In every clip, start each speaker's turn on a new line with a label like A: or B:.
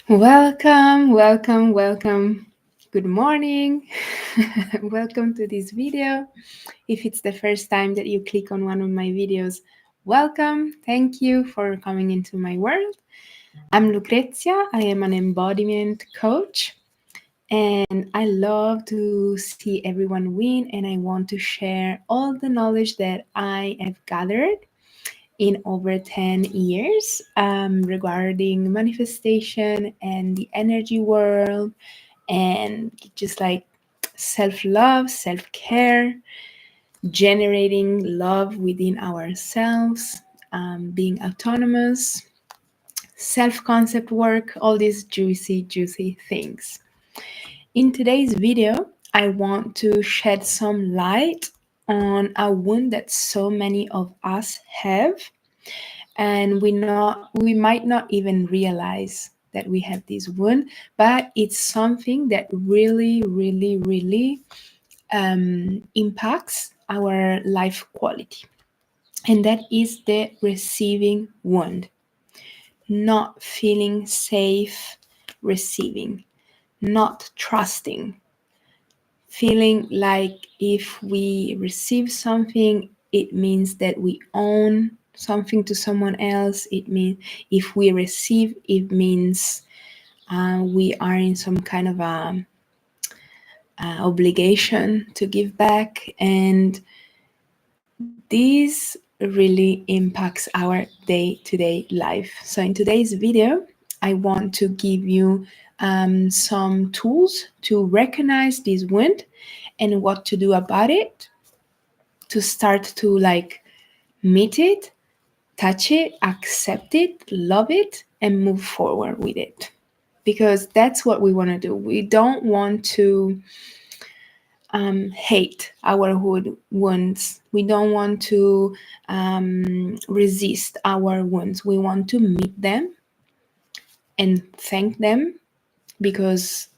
A: Welcome, welcome, welcome. Good morning. Welcome to this video. If it's the first time that you click on one of my videos, welcome. Thank you for coming into my world. I'm Lucrezia. I am an embodiment coach and I love to see everyone win and I want to share all the knowledge that I have gathered in over 10 years regarding manifestation and the energy world and just like self love, self care, generating love within ourselves, being autonomous, self concept work, all these juicy, juicy things. In today's video, I want to shed some light on a wound that so many of us have and we might not even realize that we have this wound, but it's something that really impacts our life quality, and that is the receiving wound. Not feeling safe receiving, not trusting, feeling like if we receive something, it means that we own something to someone else. It means if we receive, it means we are in some kind of obligation to give back. And this really impacts our day-to-day life. So in today's video, I want to give you some tools to recognize this wound and what to do about it, to start to like meet it, touch it, accept it, love it, and move forward with it. Because that's what we want to do. We don't want to hate our wounds. We don't want to resist our wounds. We want to meet them and thank them because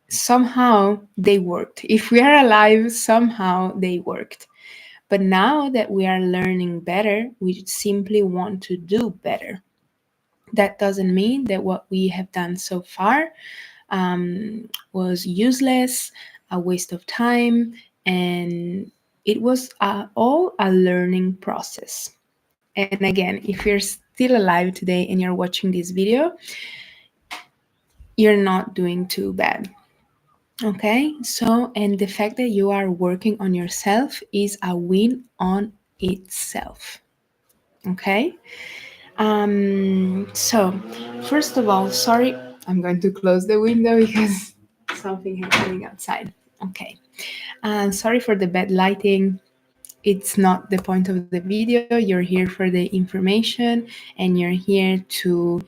A: somehow they worked. If we are alive, somehow they worked. But now that we are learning better, we simply want to do better. That doesn't mean that what we have done so far was useless, a waste of time, and it was all a learning process. And again, if you're still alive today and you're watching this video, you're not doing too bad. Okay, so and the fact that you are working on yourself is a win on itself. Okay, so first of all, sorry, I'm going to close the window because something happening outside. Okay, sorry for the bad lighting. It's not the point of the video. You're here for the information and you're here to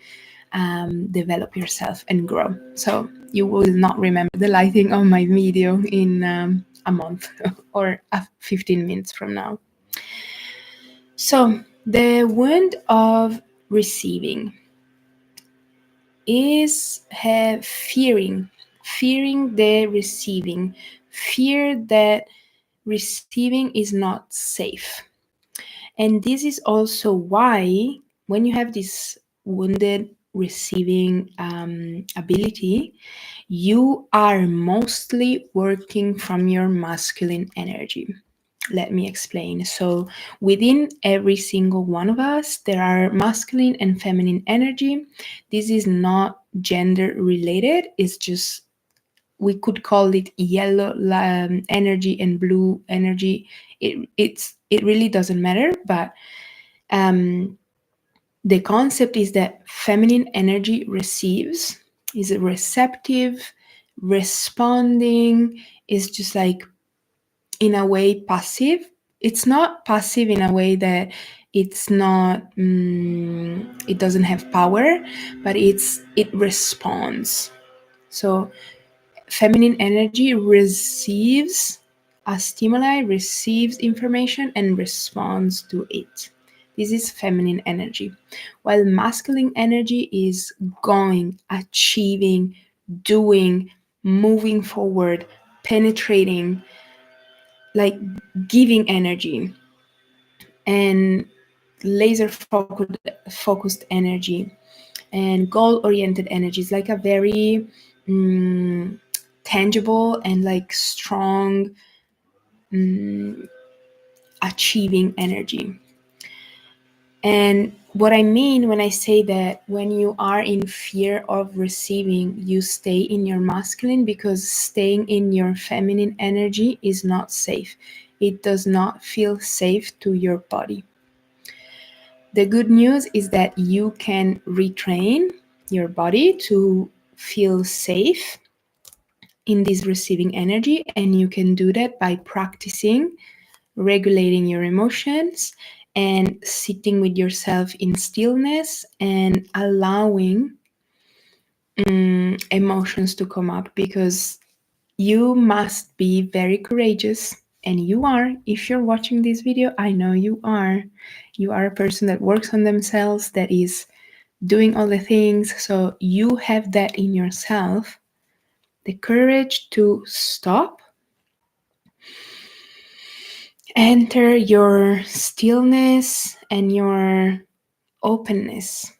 A: develop yourself and grow. So you will not remember the lighting of my video in a month or 15 minutes from now. So the wound of receiving is fearing the receiving, fear that receiving is not safe. And this is also why, when you have this wounded receiving ability, you are mostly working from your masculine energy. Let me explain. So, within every single one of us, there are masculine and feminine energy. This is not gender related, it's just we could call it yellow energy and blue energy. It really doesn't matter, but um, the concept is that feminine energy receives, is receptive, responding, is just like in a way passive. It's not passive in a way that it's not it doesn't have power, but it responds. So feminine energy receives a stimuli, receives information, and responds to it. This is feminine energy. While masculine energy is going, achieving, doing, moving forward, penetrating, like giving energy and laser focused energy. and goal oriented energy is like a very mm, tangible and like strong achieving energy. And what I mean when I say that when you are in fear of receiving, you stay in your masculine, because staying in your feminine energy is not safe. It does not feel safe to your body. The good news is that you can retrain your body to feel safe in this receiving energy, and you can do that by practicing regulating your emotions and sitting with yourself in stillness and allowing emotions to come up, because you must be very courageous. And you are, if you're watching this video, I know you are. You are a person that works on themselves, that is doing all the things. So you have that in yourself, the courage to stop, enter your stillness and your openness.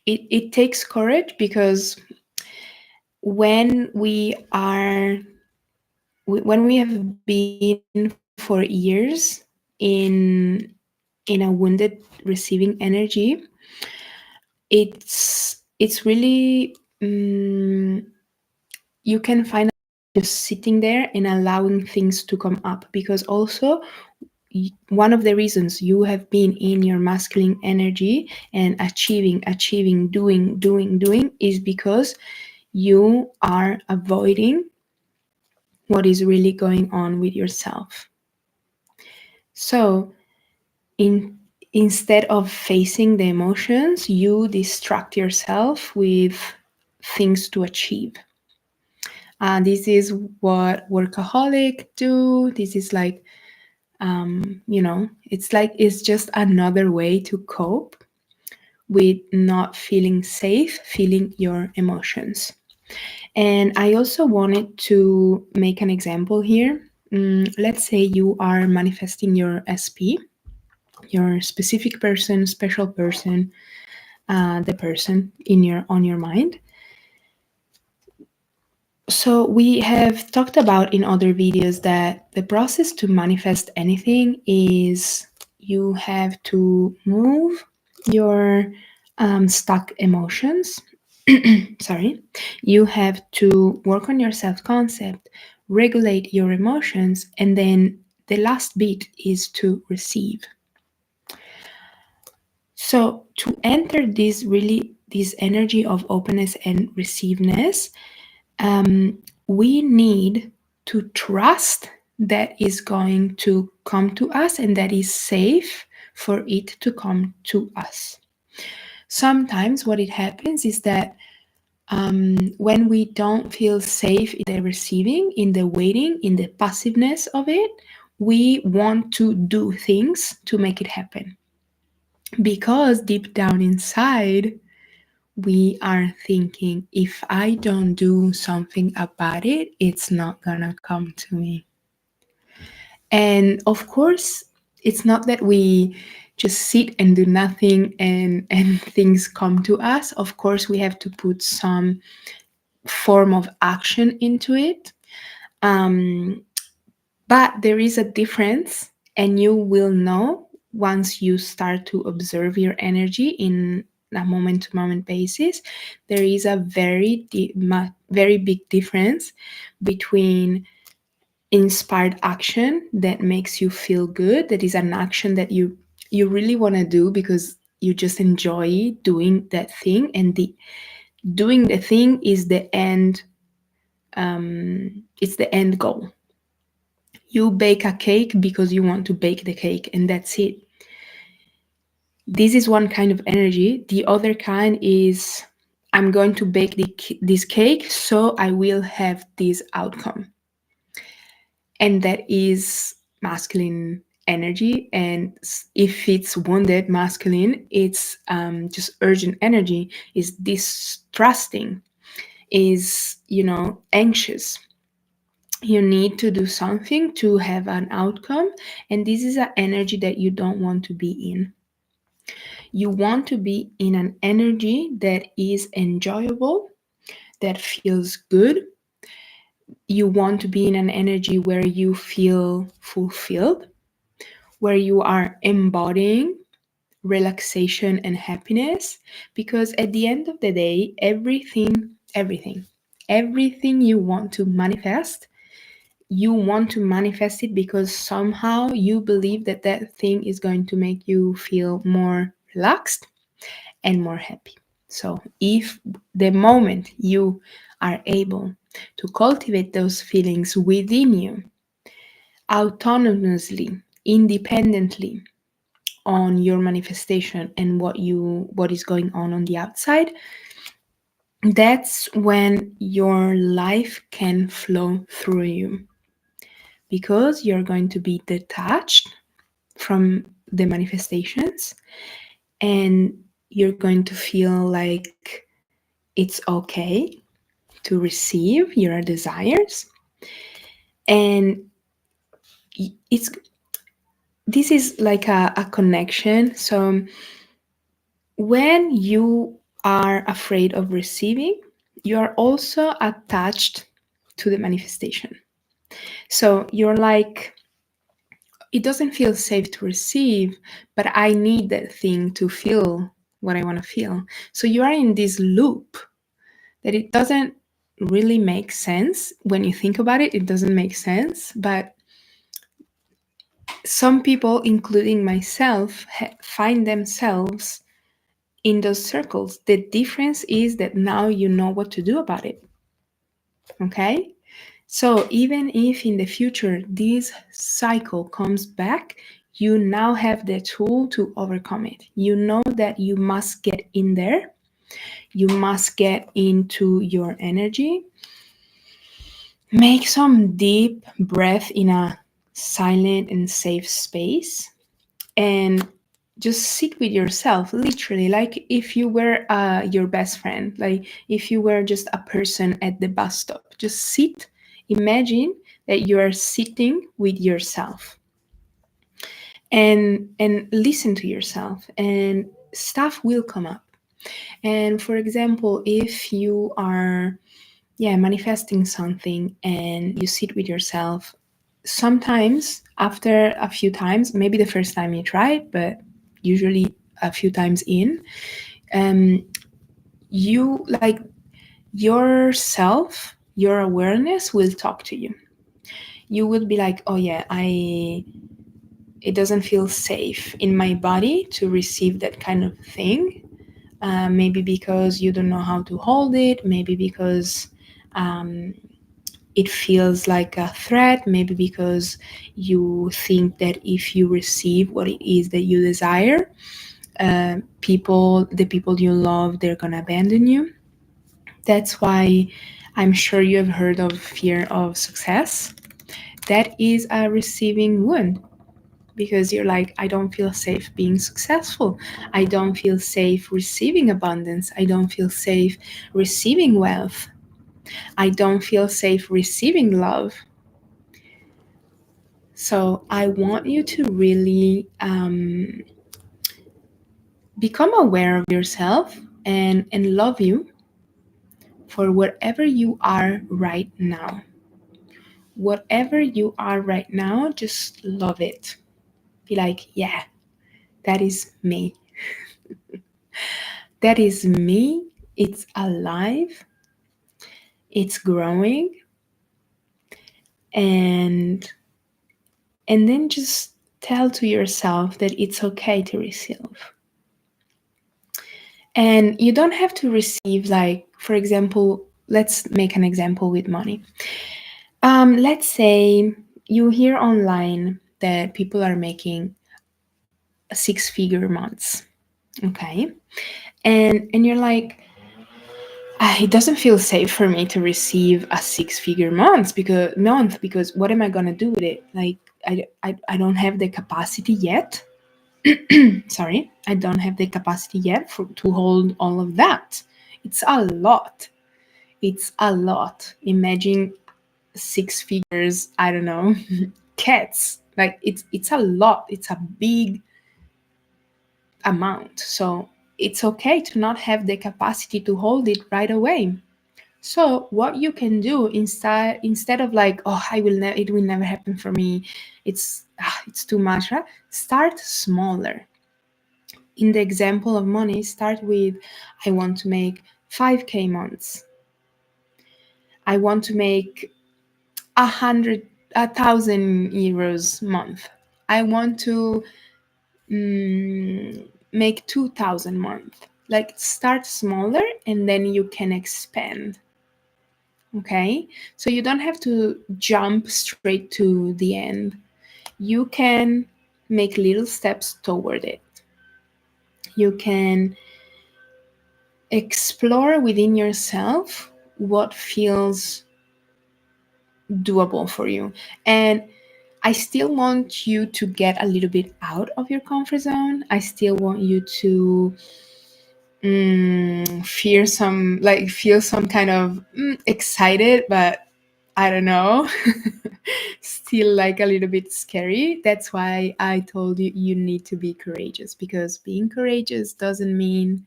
A: It takes courage, because when we are when we have been for years in a wounded receiving energy, it's really you can find just sitting there and allowing things to come up, because also one of the reasons you have been in your masculine energy and achieving, doing is because you are avoiding what is really going on with yourself. So instead of facing the emotions, you distract yourself with things to achieve. This is what workaholic do. This is like it's like it's just another way to cope with not feeling safe, feeling your emotions. And I also wanted to make an example here. Let's say you are manifesting your SP, your specific person, special person, the person in your on your mind. So we have talked about in other videos that the process to manifest anything is you have to move your stuck emotions. Sorry. You have to work on your self concept, regulate your emotions, and then the last bit is to receive. So to enter this energy of openness and receiveness, we need to trust that is going to come to us and that is safe for it to come to us. Sometimes what it happens is that when we don't feel safe in the receiving, in the waiting, in the passiveness of it, we want to do things to make it happen. Because deep down inside, we are thinking, if I don't do something about it, it's not gonna come to me. And of course, it's not that we just sit and do nothing and things come to us. Of course, we have to put some form of action into it. Um, but there is a difference, and you will know once you start to observe your energy in a moment to moment basis. There is a very big difference between inspired action that makes you feel good, that is an action that you really want to do because you just enjoy doing that thing, and the doing the thing is the end. It's the end goal. You bake a cake because you want to bake the cake, and that's it. This is one kind of energy. The other kind is, I'm going to bake this cake so I will have this outcome. And that is masculine energy. And if it's wounded masculine, it's just urgent energy, is distrusting, is, anxious. You need to do something to have an outcome, and this is an energy that you don't want to be in. You want to be in an energy that is enjoyable, that feels good. You want to be in an energy where you feel fulfilled, where you are embodying relaxation and happiness. Because at the end of the day, everything you want to manifest, you want to manifest it because somehow you believe that that thing is going to make you feel more relaxed and more happy. So if the moment you are able to cultivate those feelings within you autonomously, independently on your manifestation and what is going on the outside, that's when your life can flow through you, because you're going to be detached from the manifestations, and you're going to feel like it's okay to receive your desires. And it's this is like a connection. So when you are afraid of receiving, you are also attached to the manifestation. So you're like, it doesn't feel safe to receive, but I need that thing to feel what I want to feel. So you are in this loop that it doesn't really make sense. When you think about it, it doesn't make sense. But some people, including myself, find themselves in those circles. The difference is that now you know what to do about it. Okay? So even if in the future this cycle comes back, you now have the tool to overcome it. You know that you must get in there, you must get into your energy. Make some deep breath in a silent and safe space, and just sit with yourself, literally, like if you were your best friend, like if you were just a person at the bus stop. Just sit, imagine that you are sitting with yourself, and listen to yourself, and stuff will come up. And for example, if you are manifesting something and you sit with yourself, sometimes after a few times, maybe the first time you try it, but usually a few times in, um, you like yourself, your awareness will talk to you. You will be like, oh yeah, I it doesn't feel safe in my body to receive that kind of thing. Maybe because you don't know how to hold it, maybe because um, it feels like a threat, maybe because you think that if you receive what it is that you desire, the people you love, they're gonna abandon you. That's why I'm sure you have heard of fear of success. That is a receiving wound, because you're like, I don't feel safe being successful. I don't feel safe receiving abundance. I don't feel safe receiving wealth. I don't feel safe receiving love. So I want you to really become aware of yourself, and love you for whatever you are right now. Whatever you are right now, just love it. Be like, yeah, that is me. That is me. It's alive. It's growing. And then just tell to yourself that it's okay to receive. And you don't have to receive, like, for example, let's make an example with money. Let's say you hear online that people are making 6-figure months, okay? And you're like, it doesn't feel safe for me to receive a 6-figure month because what am I gonna do with it? Like, I don't have the capacity yet. Sorry, I don't have the capacity yet to hold all of that. It's a lot. It's a lot. Imagine 6 figures, I don't know, cats. Like, it's a lot. It's a big amount. So it's okay to not have the capacity to hold it right away. So what you can do instead of like, oh, it will never happen for me, it's too much, right? Start smaller. In the example of money, start with, I want to make 5K months. I want to make 1,000 euros month. I want to make 2,000 month. Like, start smaller and then you can expand. Okay, so you don't have to jump straight to the end. You can make little steps toward it. You can explore within yourself what feels doable for you. And I still want you to get a little bit out of your comfort zone. I still want you to feel some kind of excited, but I don't know, still like a little bit scary. That's why I told you you need to be courageous, because being courageous doesn't mean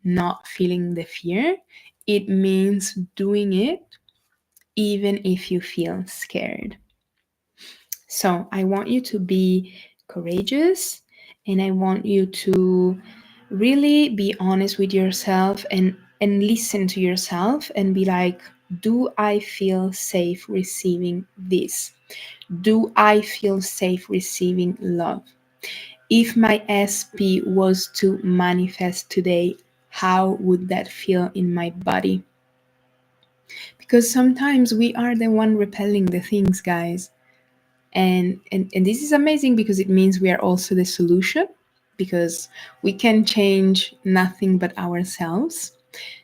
A: not feeling the fear. It means doing it even if you feel scared. So I want you to be courageous, and I want you to really be honest with yourself and listen to yourself and be like, do I feel safe receiving this? Do I feel safe receiving love? If my SP was to manifest today, how would that feel in my body? Because sometimes we are the one repelling the things, guys. And this is amazing, because it means we are also the solution, because we can change nothing but ourselves.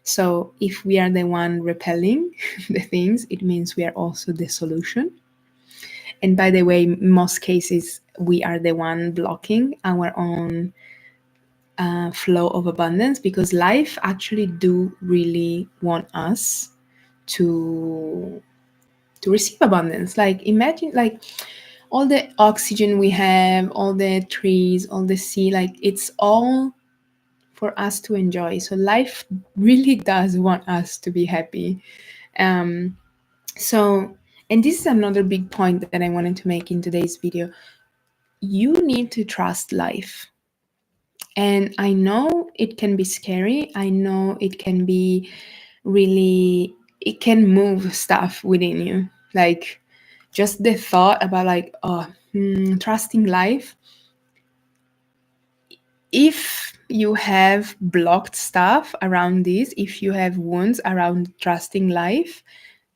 A: So if we are the one repelling the things, it means we are also the solution. And by the way, in most cases we are the one blocking our own flow of abundance, because life actually do really want us to receive abundance. Like, imagine, like, all the oxygen we have, all the trees, all the sea, like, it's all for us to enjoy. So life really does want us to be happy. Um, so, and this is another big point that I wanted to make in today's video. You need to trust life. And I know it can be scary. I know it can be really, it can move stuff within you. Like, just the thought about, like, oh, trusting life. If you have blocked stuff around this, if you have wounds around trusting life,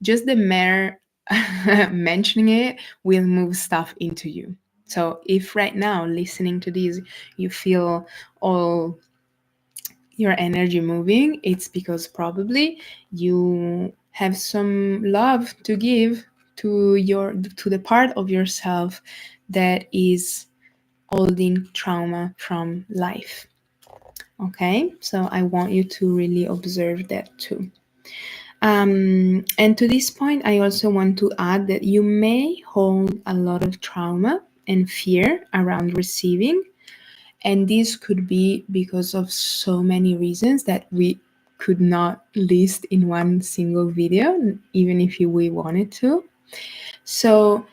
A: just the mere mentioning it will move stuff into you. So if right now listening to this, you feel all your energy moving, it's because probably you have some love to give to the part of yourself that is holding trauma from life. Okay, so I want you to really observe that too. And to this point, I also want to add that you may hold a lot of trauma and fear around receiving. And this could be because of so many reasons that we could not list in one single video, even if we wanted to. So,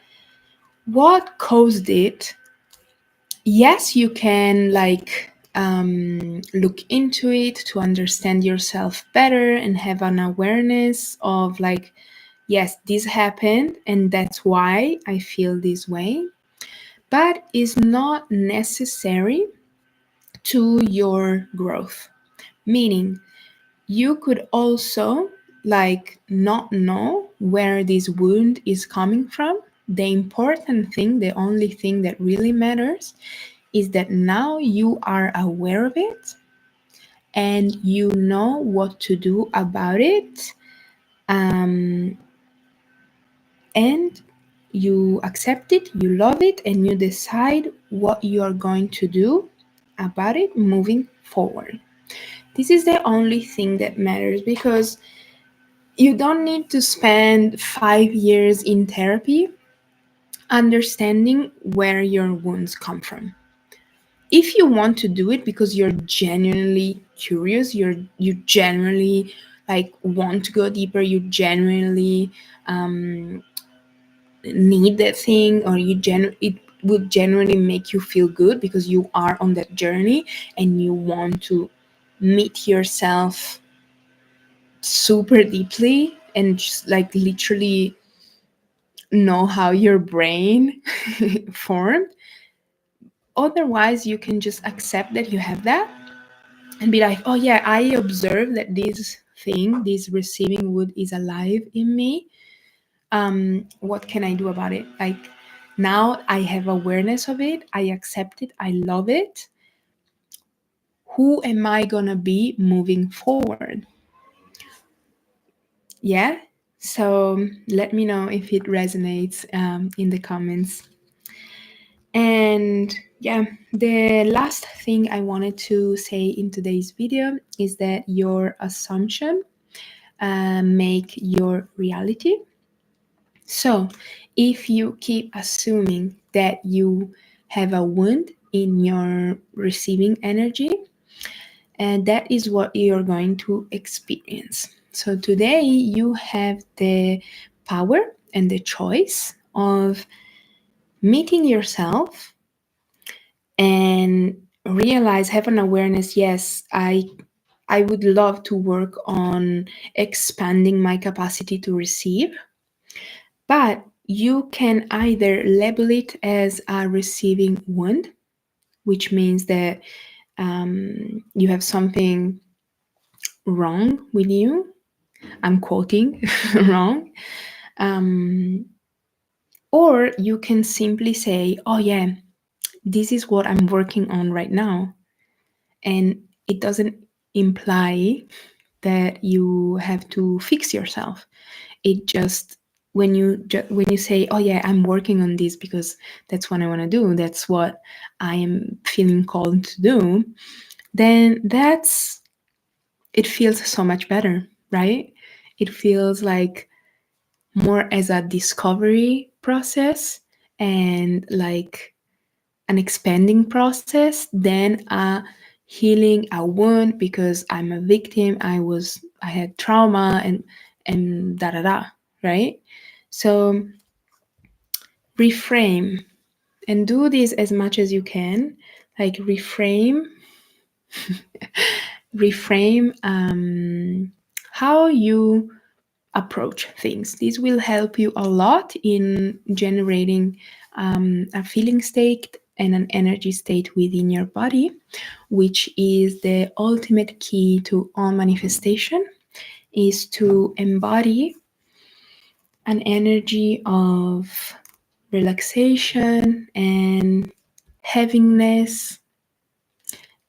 A: what caused it? Yes, you can, like, look into it to understand yourself better and have an awareness of, like, yes, this happened and that's why I feel this way. But it's not necessary to your growth. Meaning, you could also, like, not know where this wound is coming from. The important thing, the only thing that really matters, is that now you are aware of it and you know what to do about it. Um, and you accept it, you love it, and you decide what you are going to do about it moving forward. This is the only thing that matters, because you don't need to spend 5 years in therapy understanding where your wounds come from. if you want to do it because you're genuinely curious, you genuinely like want to go deeper, you genuinely need that thing, or it would genuinely make you feel good because you are on that journey and you want to meet yourself super deeply and just like literally know how your brain formed. Otherwise, you can just accept that you have that and be like, oh yeah, I observe that this thing, this receiving wood is alive in me. What can I do about it? Like, now I have awareness of it, I accept it, I love it. Who am I gonna be moving forward? Yeah. So let me know if it resonates in the comments. And yeah, the last thing I wanted to say in today's video is that your assumption make your reality. So if you keep assuming that you have a wound in your receiving energy, and that is what you're going to experience. So today you have the power and the choice of meeting yourself and realize, have an awareness, yes, I would love to work on expanding my capacity to receive, but you can either label it as a receiving wound, which means that you have something wrong with you. I'm quoting wrong. Um, or you can simply say, oh, yeah, this is what I'm working on right now. And it doesn't imply that you have to fix yourself. It just, when you say, oh yeah, I'm working on this because that's what I want to do, that's what I am feeling called to do, then it feels so much better, right? It feels like more as a discovery process and like an expanding process than a healing a wound because I'm a victim, I had trauma and da da da, right? So reframe and do this as much as you can, like reframe how you approach things. This will help you a lot in generating a feeling state and an energy state within your body, which is the ultimate key to all manifestation, is to embody an energy of relaxation and heaviness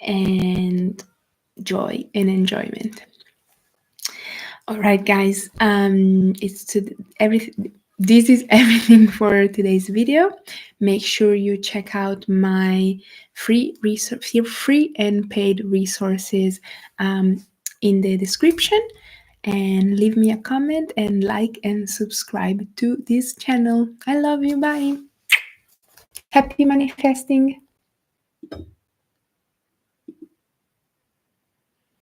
A: and joy and enjoyment. All right, guys. It's to everything. This is everything for today's video. Make sure you check out my free and paid resources in the description, and leave me a comment and like and subscribe to this channel. I love you. Bye. Happy manifesting.